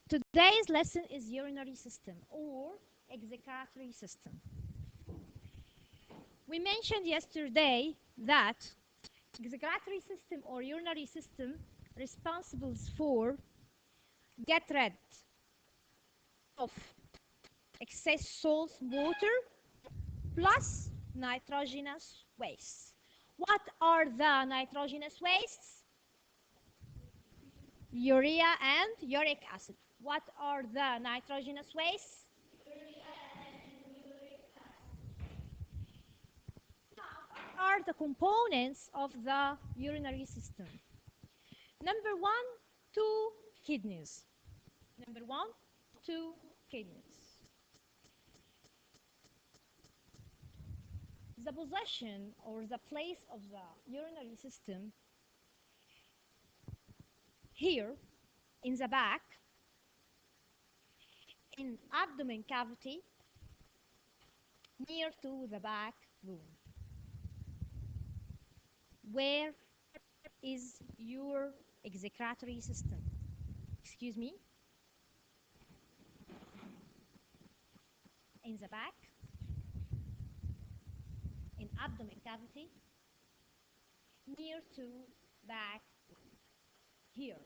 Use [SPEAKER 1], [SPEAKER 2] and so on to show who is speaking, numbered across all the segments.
[SPEAKER 1] Today's lesson is urinary system or excretory system. We mentioned yesterday that excretory system or urinary system responsible for get rid of excess salts, water, plus nitrogenous wastes. What are the nitrogenous wastes? Urea and uric acid. What are the nitrogenous wastes? What are the components of the urinary system? Number one, two kidneys. Number one, two kidneys. The position or the place of the urinary system here in the back, in abdomen cavity, near to the back bone. Where is your excretory system? Excuse me? In the back, in abdomen cavity, near to back bone. Here.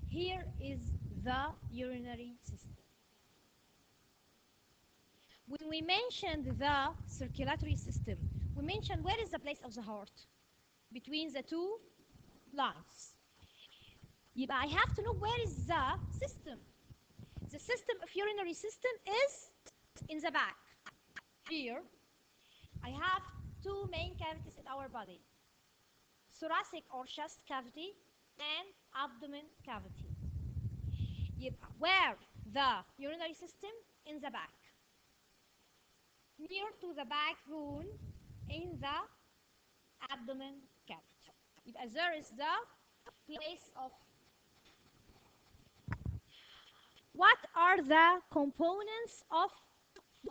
[SPEAKER 1] Here is the urinary system. When we mentioned the circulatory system, we mentioned where is the place of the heart? Between the two lungs. I have to know where is the system. The system of urinary system is in the back. Here, I have two main cavities in our body. Thoracic or chest cavity and abdomen cavity. Where the urinary system? In the back. Near to the backbone in the abdomen cavity. There is the place of. What are the components of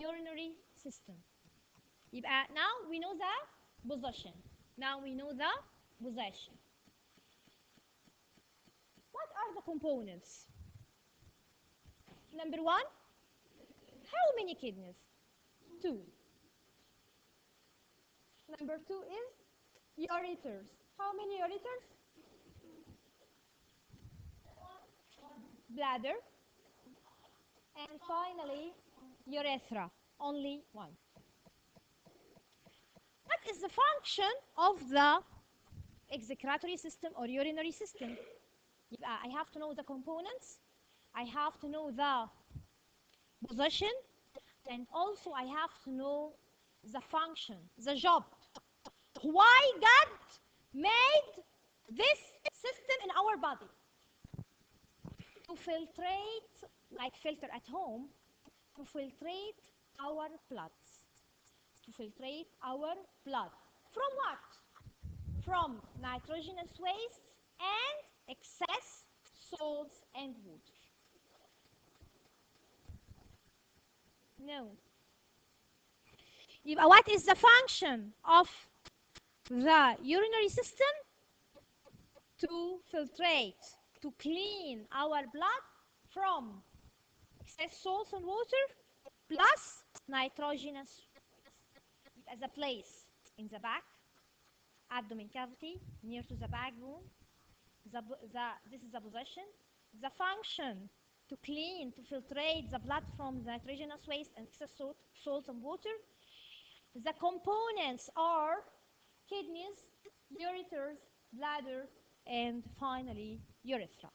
[SPEAKER 1] urinary system? Now we know the position. Now we know the position. What are the components? Number one, how many kidneys? Two. Number two is ureters. How many ureters? Bladder. And finally, urethra. Only one. What is the function of the excretory system or urinary system? I have to know the components. I have to know the position. And also I have to know the function, the job. Why God made this system in our body? To filtrate, like filter at home, to filtrate our blood. To filtrate our blood. From what? From nitrogenous wastes and excess salts and water. No. What is the function of the urinary system? To filtrate, to clean our blood from excess salts and water plus nitrogenous as a place in the back, abdomen cavity, near to the backbone. This is the position. The function to clean, to filtrate the blood from the nitrogenous waste and excess salt and water. The components are kidneys, ureters, bladder, and finally urethra.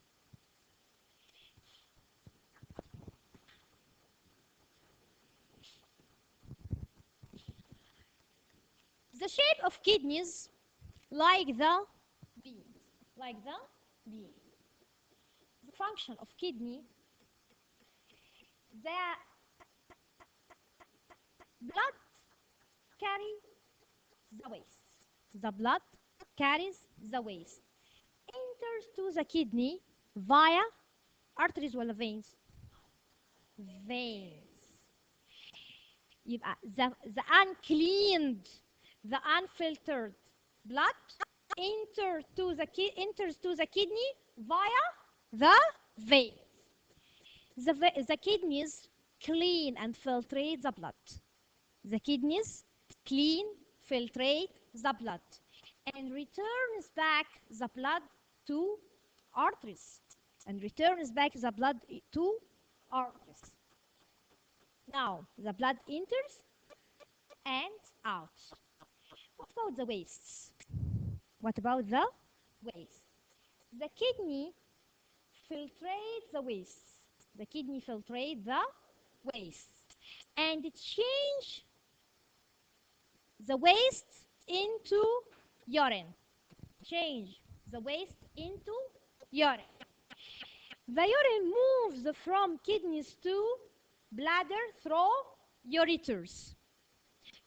[SPEAKER 1] The shape of kidneys like the beans. Like the beans. The function of kidney, the blood carries the waste. The blood carries the waste. Enters to the kidney via arteries or veins? Veins. The uncleaned, the unfiltered blood enters to the kidney via the veins. The kidneys clean and filtrate the blood. The kidneys clean, filtrate the blood, and returns back the blood to arteries. And returns back the blood to arteries. Now, the blood enters and out. What about the wastes? What about the waste? The kidney filtrates the waste. The kidney filtrates the waste and it change the waste into urine. Change the waste into urine. The urine moves from kidneys to bladder through ureters.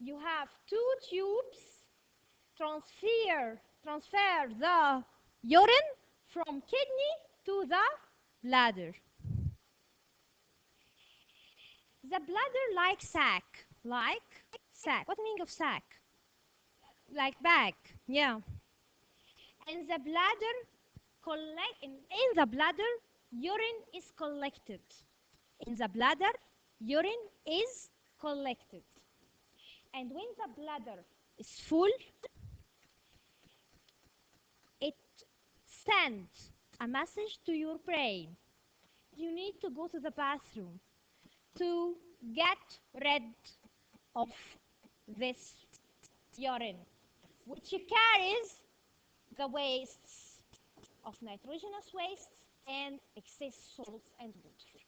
[SPEAKER 1] You have two tubes transfer the urine from kidney to the bladder. The bladder like sac. What meaning of sac? Like bag. Yeah. And the bladder in the bladder urine is collected. In the bladder urine is collected. And when the bladder is full, it sends a message to your brain. You need to go to the bathroom to get rid of this urine, which carries the wastes of nitrogenous wastes and excess salts and water.